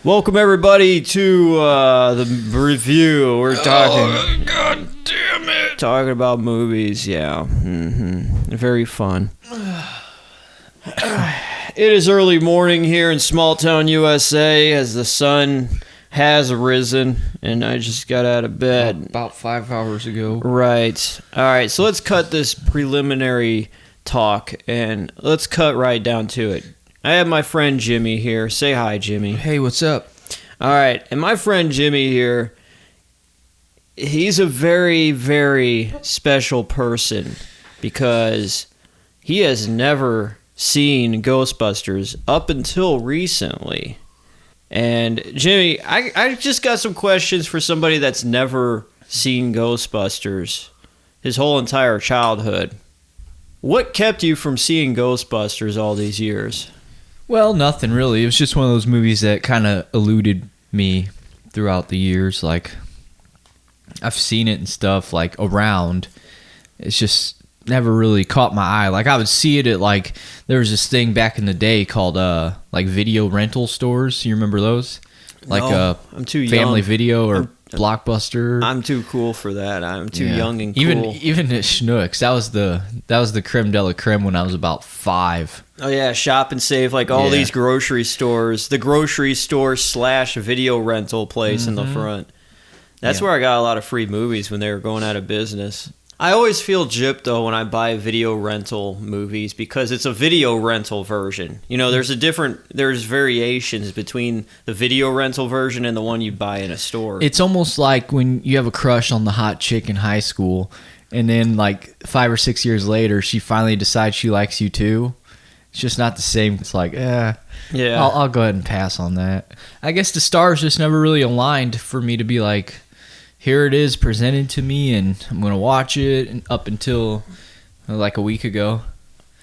Welcome everybody to the review. We're talking. God damn it! Talking about movies, yeah. Very fun. It is early morning here in small town USA as the sun has risen, and I just got out of bed About 5 hours ago. Right. All right. So let's cut this preliminary talk and let's cut right down to it. I have my friend Jimmy here. Say hi, Jimmy. Hey, what's up? All right. And my friend Jimmy here, he's a very, very special person because he has never seen Ghostbusters up until recently. And Jimmy, I just got some questions for somebody that's never seen Ghostbusters his whole entire childhood. What kept you from seeing Ghostbusters all these years? Well, nothing really. It was just one of those movies that kind of eluded me throughout the years. Like, I've seen it and stuff, like, around. It's just never really caught my eye. Like, I would see it at, like, there was this thing back in the day called, like, video rental stores. You remember those? Like, No, I'm too Family young. Video or Blockbuster. I'm too cool for that. I'm too young and cool. Even at Schnucks, that was the creme de la creme when I was about 5. Oh yeah, Shop and Save, like all these grocery stores. The grocery store / video rental place in the front. That's where I got a lot of free movies when they were going out of business. I always feel gypped though when I buy video rental movies because it's a video rental version. You know, there's variations between the video rental version and the one you buy in a store. It's almost like when you have a crush on the hot chick in high school, and then like 5 or 6 years later, she finally decides she likes you too. It's just not the same. It's like, yeah, I'll go ahead and pass on that. I guess the stars just never really aligned for me to be like, here it is presented to me, and I'm going to watch it and up until like a week ago.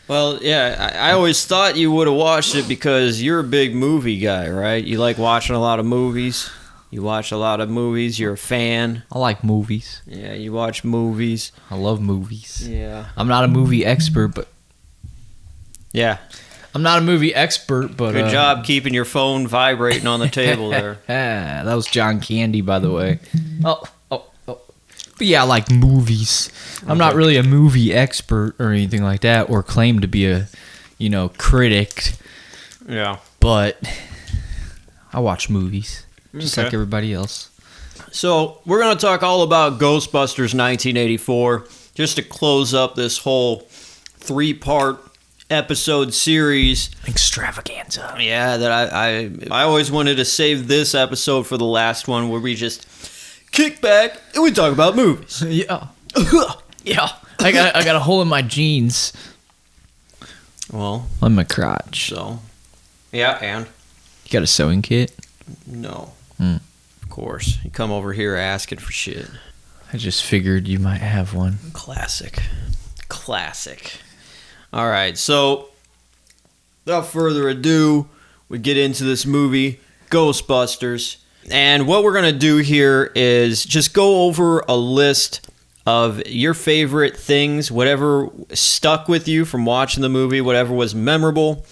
Well, yeah, I always thought you would have watched it because you're a big movie guy, right? You like watching a lot of movies. You watch a lot of movies. You're a fan. I like movies. Yeah, you watch movies. I love movies. Yeah. I'm not a movie expert, but... Yeah. I'm not a movie expert, but... Good job keeping your phone vibrating on the table there. That was John Candy, by the way. Oh. But yeah, I like movies. I'm not really a movie expert or anything like that, or claim to be a, critic. Yeah. But I watch movies, just like everybody else. So we're going to talk all about Ghostbusters 1984, just to close up this whole 3-part episode series Extravaganza. Yeah, that I always wanted to save this episode for the last one where we just kick back and we talk about movies. Yeah. Yeah. I got a hole in my jeans. Well, on my crotch. So, yeah, and you got a sewing kit? No. Of course. You come over here asking for shit. I just figured you might have one. Classic. All right, so without further ado, we get into this movie, Ghostbusters. And what we're going to do here is just go over a list of your favorite things, whatever stuck with you from watching the movie, whatever was memorable,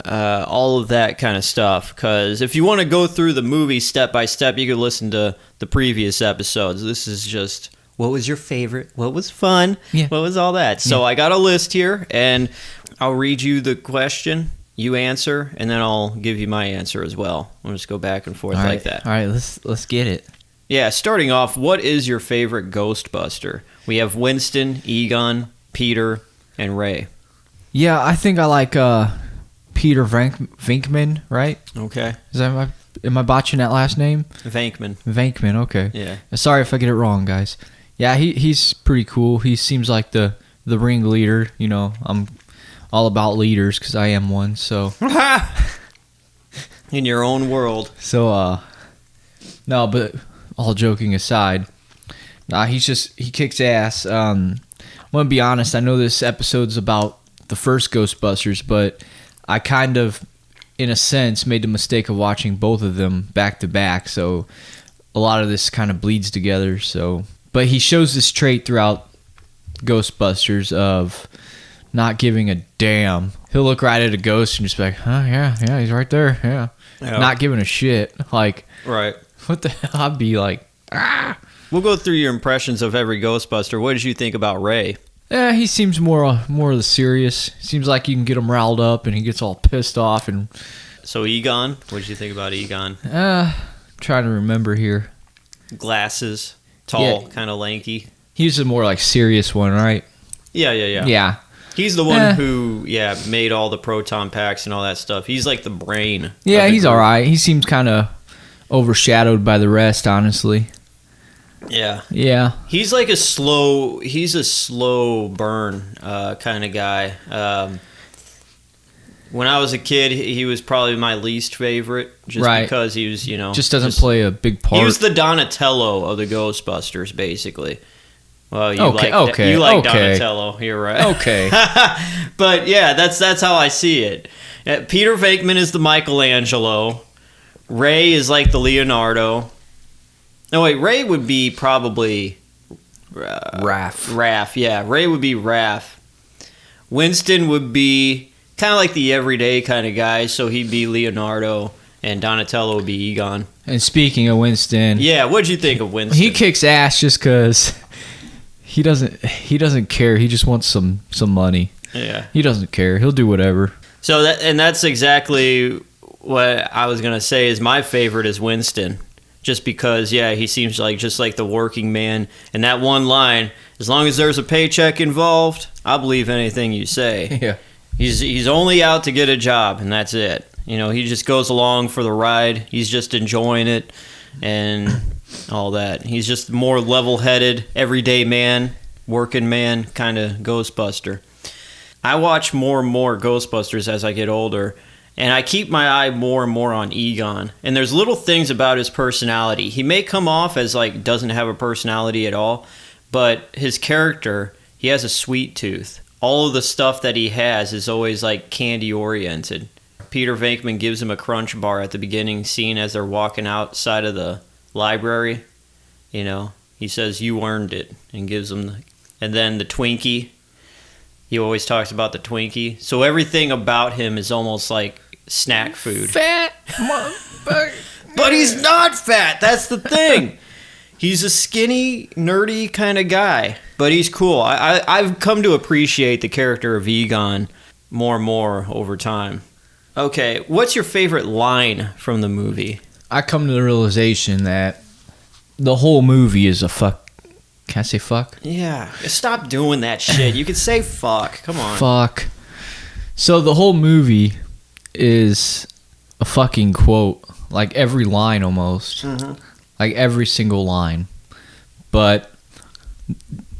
all of that kind of stuff. Because if you want to go through the movie step by step, you could listen to the previous episodes. This is just... what was your favorite? What was fun? Yeah. What was all that? So I got a list here, and I'll read you the question, you answer, and then I'll give you my answer as well. We'll just go back and forth like that. All right, let's get it. Yeah, starting off, what is your favorite Ghostbuster? We have Winston, Egon, Peter, and Ray. Yeah, I think I like Peter Venkman, right? Okay. Am I botching that last name? Venkman, okay. Yeah. Sorry if I get it wrong, guys. Yeah, he's pretty cool. He seems like the ringleader. I'm all about leaders because I am one. So in your own world. So no, but all joking aside, he kicks ass. I'm gonna be honest. I know this episode's about the first Ghostbusters, but I kind of, in a sense, made the mistake of watching both of them back to back. So a lot of this kind of bleeds together. So. But he shows this trait throughout Ghostbusters of not giving a damn. He'll look right at a ghost and just be like, oh, yeah, he's right there, yeah. not giving a shit. Like, Right. what the hell? I'd be like, ah. We'll go through your impressions of every Ghostbuster. What did you think about Ray? Yeah, he seems more of the serious. Seems like you can get him riled up, and he gets all pissed off. And So Egon, what did you think about Egon? trying to remember here. Glasses, tall, Yeah. kind of lanky. He's a more like serious one, right? Yeah. Yeah. He's the one who, made all the proton packs and all that stuff. He's like the brain. Yeah, of the he's group. all right. He seems kind of overshadowed by the rest, honestly. Yeah. Yeah. He's like a slow burn kind of guy. When I was a kid, he was probably my least favorite, just Right. because he was, Just doesn't play a big part. He was the Donatello of the Ghostbusters, basically. Well, you Okay, like okay. Donatello. You're right. Okay. But yeah, that's how I see it. Peter Venkman is the Michelangelo. Ray is like the Leonardo. No, wait, Ray would be probably Raph. Raph, yeah. Ray would be Raph. Winston would be kind of like the everyday kind of guy, so he'd be Leonardo, and Donatello would be Egon. And speaking of Winston, Yeah, what'd you think of Winston? he kicks ass just because he doesn't care. He just wants some money. Yeah. He doesn't care. He'll do whatever. So that's exactly what I was gonna say. Is my favorite is Winston, just because he seems like just like the working man. And that one line, as long as there's a paycheck involved, I'll believe anything you say. Yeah. He's only out to get a job, and that's it. He just goes along for the ride. He's just enjoying it and all that. He's just more level-headed, everyday man, working man, kind of Ghostbuster. I watch more and more Ghostbusters as I get older, and I keep my eye more and more on Egon. And there's little things about his personality. He may come off as like doesn't have a personality at all, but his character, he has a sweet tooth. All of the stuff that he has is always like candy oriented. Peter Venkman gives him a crunch bar at the beginning scene as they're walking outside of the library. He says, "You earned it," and gives him and then the Twinkie. He always talks about the Twinkie. So everything about him is almost like snack food. Fat motherfucker. But he's not fat. That's the thing. He's a skinny, nerdy kind of guy, but he's cool. I've come to appreciate the character of Egon more and more over time. Okay, what's your favorite line from the movie? I come to the realization that the whole movie is a fuck. Can I say fuck? Yeah, stop doing that shit. You can say fuck. Come on. Fuck. So the whole movie is a fucking quote. Like every line almost. Mm-hmm. Like every single line. But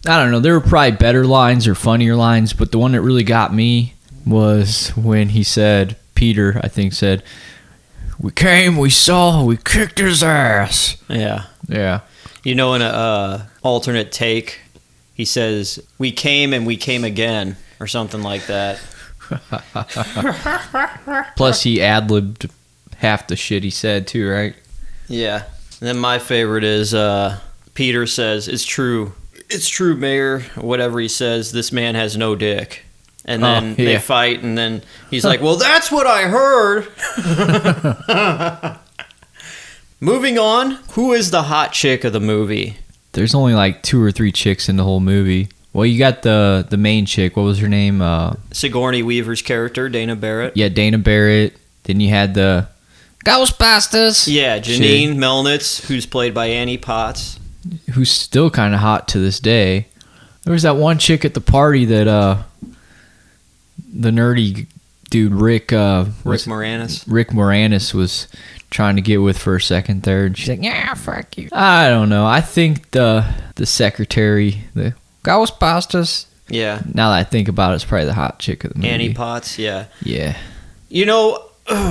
I don't know, there were probably better lines or funnier lines, but the one that really got me was when he said, Peter, I think, said, "We came, we saw, we kicked his ass." Yeah. Yeah. In a alternate take, he says, "We came and we came again," or something like that. Plus he ad-libbed half the shit he said too, right? Yeah. And then my favorite is Peter says, "It's true, Mayor," whatever he says, "this man has no dick." And then they fight, and then he's like, "Well, that's what I heard." Moving on, who is the hot chick of the movie? There's only like 2 or 3 chicks in the whole movie. Well, you got the main chick. What was her name? Sigourney Weaver's character, Dana Barrett. Yeah, Dana Barrett. Then you had the Ghostbusters. Yeah, Janine Melnitz, who's played by Annie Potts. Who's still kind of hot to this day. There was that one chick at the party that the nerdy dude Rick Moranis was trying to get with for a second there, and she's like, "Yeah, fuck you." I don't know. I think the secretary, the Ghostbusters. Yeah. Now that I think about it, it's probably the hot chick of the movie. Annie Potts. Yeah. Yeah.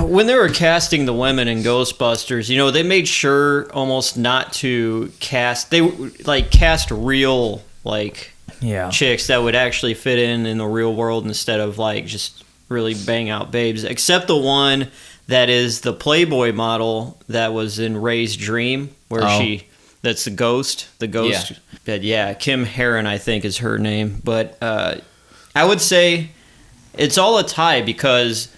When they were casting the women in Ghostbusters, they made sure almost not to cast. They cast real chicks that would actually fit in the real world instead of just really bang out babes. Except the one that is the Playboy model that was in Ray's Dream, where that's the ghost. The ghost. Yeah. But Kim Heron, I think, is her name. But I would say it's all a tie because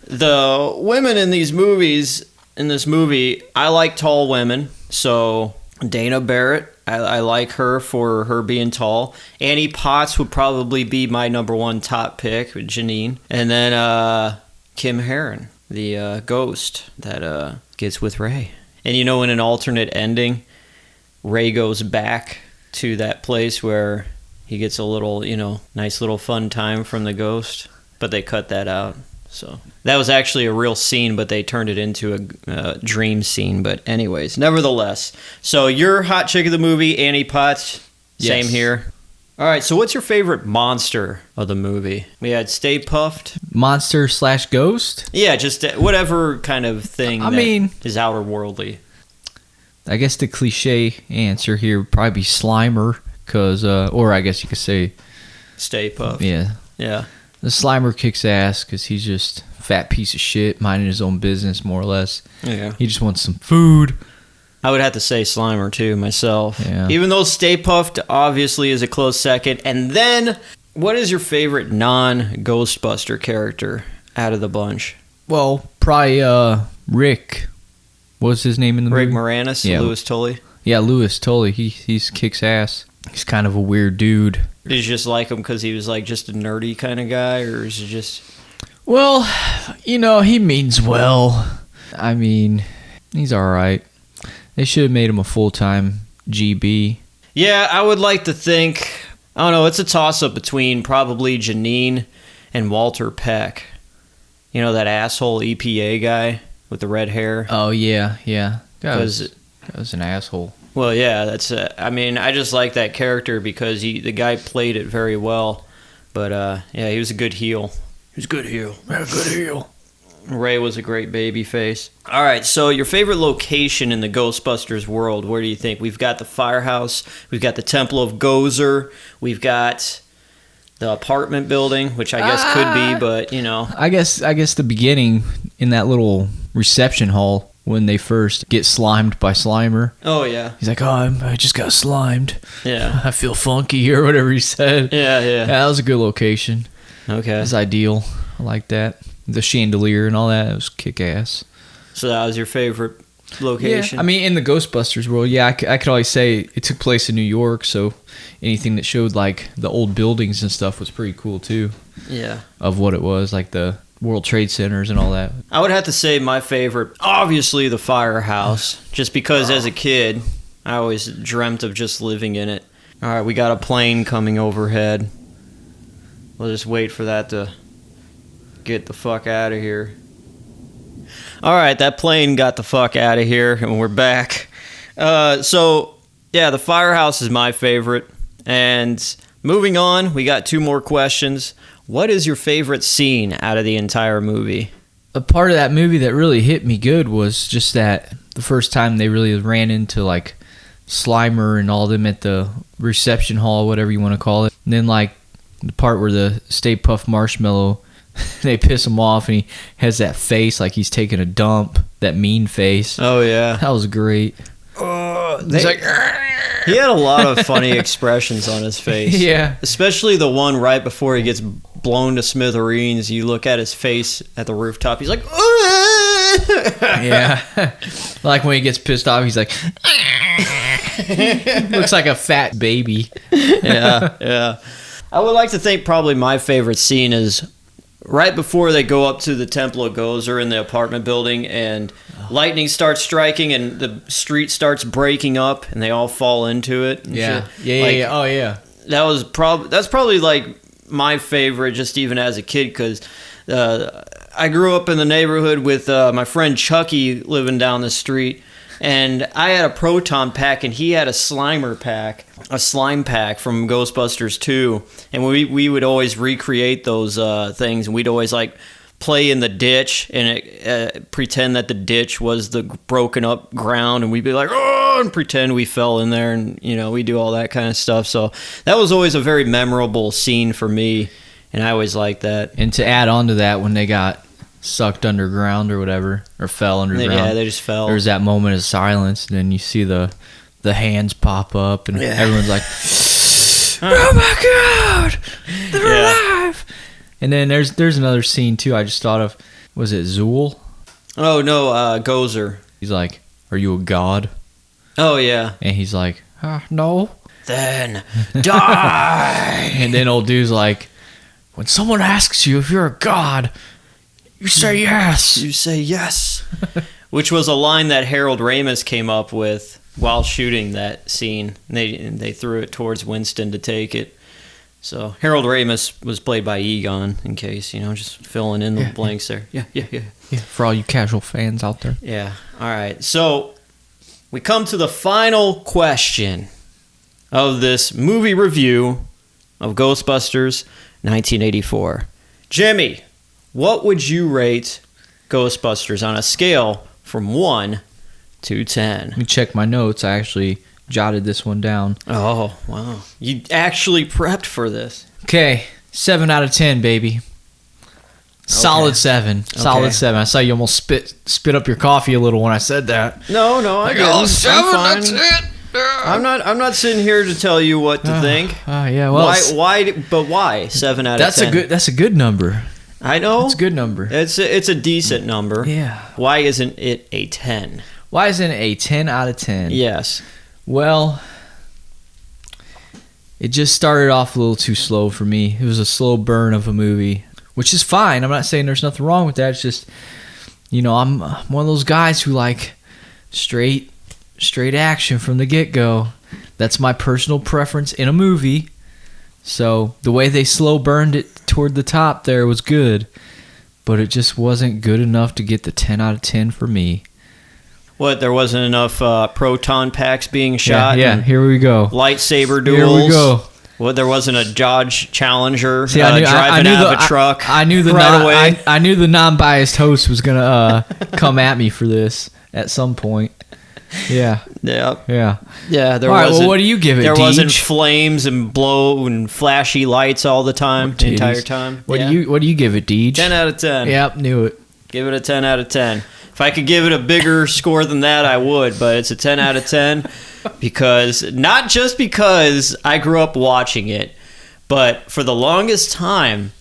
the women in these movies, in this movie, I like tall women. So Dana Barrett, I like her for her being tall. Annie Potts would probably be my number one top pick with Janine. And then Kim Herron, the ghost that gets with Ray. And in an alternate ending, Ray goes back to that place where he gets a little, nice little fun time from the ghost. But they cut that out. So that was actually a real scene, but they turned it into a dream scene. But anyways, nevertheless. So your hot chick of the movie, Annie Potts. Same Yes. here. All right, so what's your favorite monster of the movie? We had Stay Puffed. Monster/ghost? Yeah, just whatever kind of thing I mean, is outer worldly. I guess the cliche answer here would probably be Slimer, or I guess you could say, Stay Puffed. yeah. Yeah. The Slimer kicks ass because he's just a fat piece of shit, minding his own business, more or less. Yeah. He just wants some food. I would have to say Slimer, too, myself. Yeah. Even though Stay Puffed obviously is a close second. And then, what is your favorite non-Ghostbuster character out of the bunch? Well, probably Rick. What's his name in the Rick movie? Moranis? Yeah. Louis Tully? Yeah, Louis Tully. He's kicks ass. He's kind of a weird dude. Did you just like him because he was like just a nerdy kind of guy? Or is it just... Well, he means well. I mean, he's all right. They should have made him a full-time GB. Yeah, I would like to think... I don't know, it's a toss-up between probably Janine and Walter Peck. That asshole EPA guy with the red hair. Oh, yeah. That Because... was an asshole. Well, yeah, that's. I mean, I just like that character because the guy played it very well. But yeah, he was a good heel. He was a good heel. Yeah, good heel. Ray was a great baby face. All right, so your favorite location in the Ghostbusters world? Where do you think? We've got the firehouse. We've got the Temple of Gozer. We've got the apartment building, which I guess could be, but I guess the beginning in that little reception hall when they first get slimed by Slimer. Oh yeah. He's like, "Oh, I just got slimed. Yeah. I feel funky," or whatever he said. Yeah. That was a good location. Okay. That's ideal. I like that. The chandelier and all that. It was kick ass. So that was your favorite location? Yeah, I mean, in the Ghostbusters world, yeah, I could always say it took place in New York, so anything that showed like the old buildings and stuff was pretty cool too. Yeah. Of what it was, like the World Trade Centers and all that. I would have to say my favorite, obviously the firehouse, just because as a kid, I always dreamt of just living in it. All right, we got a plane coming overhead. We'll just wait for that to get the fuck out of here. All right, that plane got the fuck out of here, and we're back. So, yeah, the firehouse is my favorite. And moving on, we got 2 more questions. What is your favorite scene out of the entire movie? A part of that movie that really hit me good was just that the first time they really ran into like Slimer and all them at the reception hall, whatever you want to call it. And then like the part where the Stay Puft Marshmallow, they piss him off and he has that face like he's taking a dump, that mean face. Oh, yeah. That was great. He's like, he had a lot of funny expressions on his face. Yeah. Especially the one right before he gets blown to smithereens. You look at his face at the rooftop. He's like, yeah. Like when he gets pissed off, he's like, looks like a fat baby. Yeah. I would like to think probably my favorite scene is right before they go up to the Temple of Gozer in the apartment building and lightning starts striking and the street starts breaking up and they all fall into it. And Yeah. shit. Yeah. Oh, yeah. That's probably like my favorite just even as a kid because I grew up in the neighborhood with my friend Chucky living down the street, and I had a proton pack and he had a slime pack from Ghostbusters 2, and we would always recreate those things, and we'd always like play in the ditch and pretend that the ditch was the broken up ground, and we'd be like, oh, and pretend we fell in there, and we do all that kind of stuff. So that was always a very memorable scene for me, and I always liked that. And to add on to that, when they got sucked underground or whatever, or fell underground, Yeah, they just fell. there was that moment of silence, and then you see the hands pop up, and everyone's like, oh my god, they're alive. And then there's another scene too I just thought of. Was it Zool? Oh, no, Gozer. He's like, "Are you a god?" Oh, yeah. And he's like, "No." Then die! And then old dude's like, "When someone asks you if you're a god, you say yes." You say yes. Which was a line that Harold Ramis came up with while shooting that scene. And they threw it towards Winston to take it. So Harold Ramis was played by Egon, in case, just filling in the blanks there. Yeah. Yeah, for all you casual fans out there. Yeah. All right. So we come to the final question of this movie review of Ghostbusters 1984. Jimmy, what would you rate Ghostbusters on a scale from 1 to 10? Let me check my notes. I actually jotted this one down. Oh, wow. You actually prepped for this. Okay, 7 out of 10, baby. Solid 7. Solid 7. I saw you almost spit up your coffee a little when I said that. No, I didn't. Oh, 7, I'm fine. that's it. I'm not sitting here to tell you what to think. Yeah, well, why 7 out of 10? That's a good number. I know. It's a good number. It's a decent number. Yeah. Why isn't it a 10? Why isn't it a 10 out of 10? Yes. Well, it just started off a little too slow for me. It was a slow burn of a movie, which is fine. I'm not saying there's nothing wrong with that. It's just, I'm one of those guys who like straight action from the get-go. That's my personal preference in a movie. So the way they slow burned it toward the top there was good, but it just wasn't good enough to get the 10 out of 10 for me. What, there wasn't enough proton packs being shot? Yeah, here we go. Lightsaber duels? Here we go. What, there wasn't a Dodge Challenger I driving out of a truck? I knew the right away. I knew the non-biased host was going to come at me for this at some point. Yeah. Yeah. Yeah. Yeah, there all right, wasn't. well, what do you give it, There Deej? wasn't flames and blow and flashy lights all the time, the entire time. What do you give it, Deej? 10 out of 10. Yep, knew it. Give it a 10 out of 10. If I could give it a bigger score than that, I would, but it's a 10 out of 10 because not just because I grew up watching it, but for the longest time,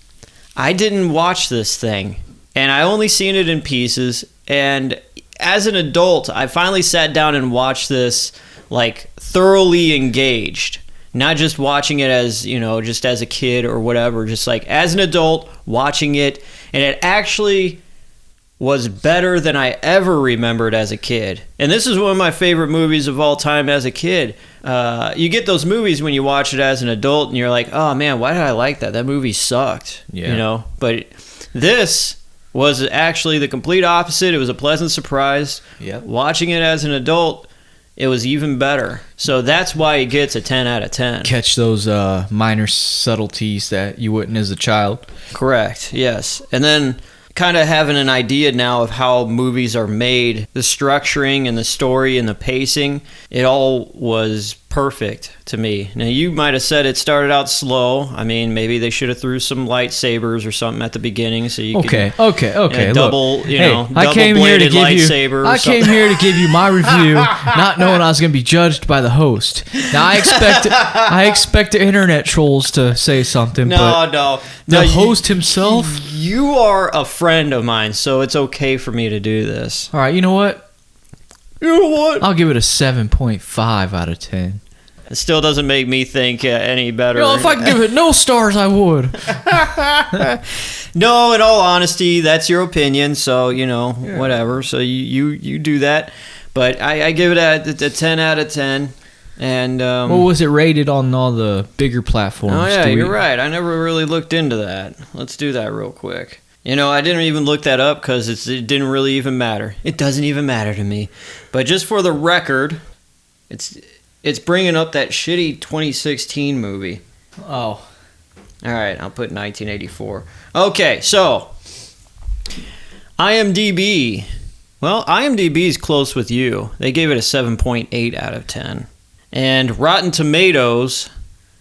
I didn't watch this thing, and I only seen it in pieces, and as an adult, I finally sat down and watched this, like, thoroughly engaged. Not just watching it as, just as a kid or whatever, just like as an adult watching it, and it actually was better than I ever remembered as a kid. And this is one of my favorite movies of all time as a kid. You get those movies when you watch it as an adult and you're like, oh man, why did I like that? That movie sucked. Yeah. But this was actually the complete opposite. It was a pleasant surprise. Yep. Watching it as an adult, it was even better. So that's why it gets a 10 out of 10. Catch those minor subtleties that you wouldn't as a child. Correct, yes. And then kind of having an idea now of how movies are made, the structuring and the story and the pacing, it all was perfect to me. Now, you might have said it started out slow. I mean, maybe they should have threw some lightsabers or something at the beginning so you could double, double-bladed lightsaber. I came here to give you my review, not knowing I was going to be judged by the host. Now, I expect the internet trolls to say something, but the host himself. You are a friend of mine, so it's okay for me to do this. All right, you know what? I'll give it a 7.5 out of 10. It still doesn't make me think any better. If I could give it no stars, I would. No, in all honesty, that's your opinion, so, whatever. So you do that. But I give it a 10 out of 10. And what was it rated on all the bigger platforms? Oh, yeah, you're right. I never really looked into that. Let's do that real quick. I didn't even look that up because it didn't really even matter. It doesn't even matter to me. But just for the record, it's bringing up that shitty 2016 movie. Oh. All right, I'll put 1984. Okay, so IMDb. Well, IMDb is close with you. They gave it a 7.8 out of 10. And Rotten Tomatoes,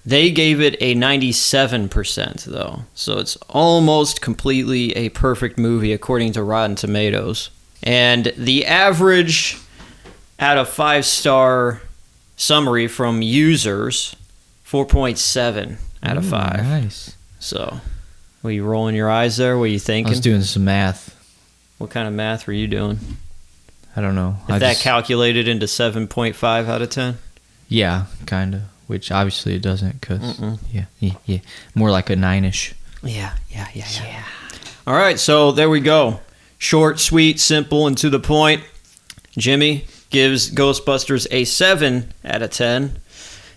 they gave it a 97%, though. So it's almost completely a perfect movie, according to Rotten Tomatoes. And the average out of 5-star summary from users, 4.7 out of 5. Nice. So, were you rolling your eyes there? What are you thinking? I was doing some math. What kind of math were you doing? I don't know. If that calculated into 7.5 out of 10? Yeah, kind of. Which obviously it doesn't, because yeah, more like a 9-ish. Yeah. All right, so there we go. Short, sweet, simple, and to the point. Jimmy gives Ghostbusters a 7 out of 10,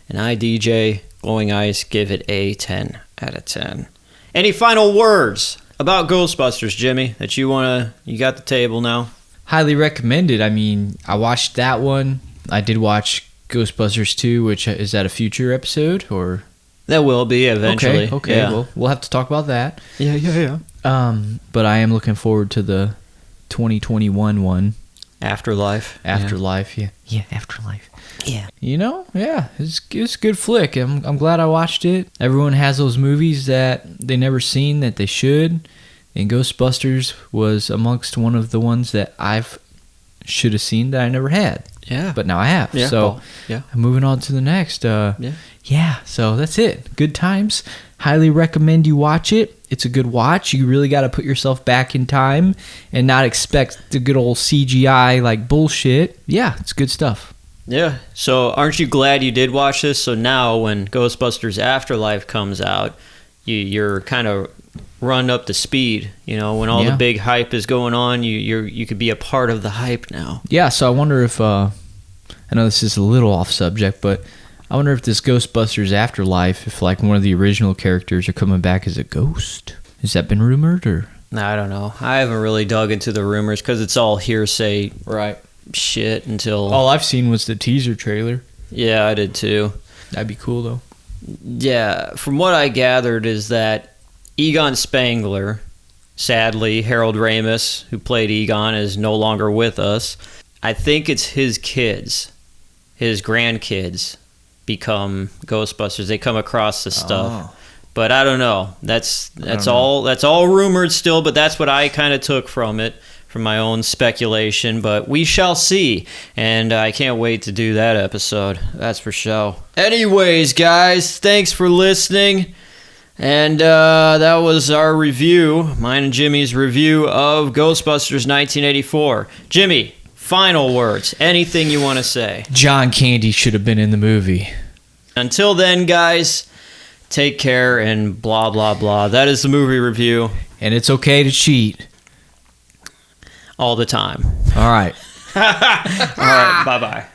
and I, DJ Glowing Ice, give it a 10 out of 10. Any final words about Ghostbusters, Jimmy, that you got the table now? Highly recommended. I mean, I watched that one. I did watch Ghostbusters 2, which is that a future episode, or? That will be eventually. Okay. Yeah. Well, we'll have to talk about that. Yeah. But I am looking forward to the 2021 one. Afterlife. Yeah, Afterlife. Yeah. It's a good flick. I'm glad I watched it. Everyone has those movies that they never seen that they should, and Ghostbusters was amongst one of the ones that should have seen that I never had. Yeah. But now I have. Yeah. So yeah. I'm moving on to the next. Yeah. So that's it. Good times. Highly recommend you watch it. It's a good watch. You really got to put yourself back in time and not expect the good old CGI like bullshit. Yeah, it's good stuff. Yeah. So aren't you glad you did watch this? So now when Ghostbusters Afterlife comes out, you're kind of run up to speed. You know, when all the big hype is going on, you could be a part of the hype now. Yeah. So I wonder if I know this is a little off subject, but I wonder if this Ghostbusters Afterlife, if like one of the original characters are coming back as a ghost. Has that been rumored, or? I don't know. I haven't really dug into the rumors because it's all hearsay shit until... All I've seen was the teaser trailer. Yeah, I did too. That'd be cool, though. Yeah, from what I gathered is that Egon Spengler, sadly, Harold Ramis, who played Egon, is no longer with us. I think it's his kids, his grandkids, become Ghostbusters. They come across the stuff. But I don't know. That's all rumored still, but that's what I kind of took from it, from my own speculation. But we shall see, and I can't wait to do that episode. That's for sure. Anyways, guys, thanks for listening. And that was our review, mine and Jimmy's review of Ghostbusters 1984. Jimmy, final words. Anything you want to say? John Candy should have been in the movie. Until then, guys, take care and blah, blah, blah. That is the movie review. And it's okay to cheat. All the time. All right. All right, bye-bye.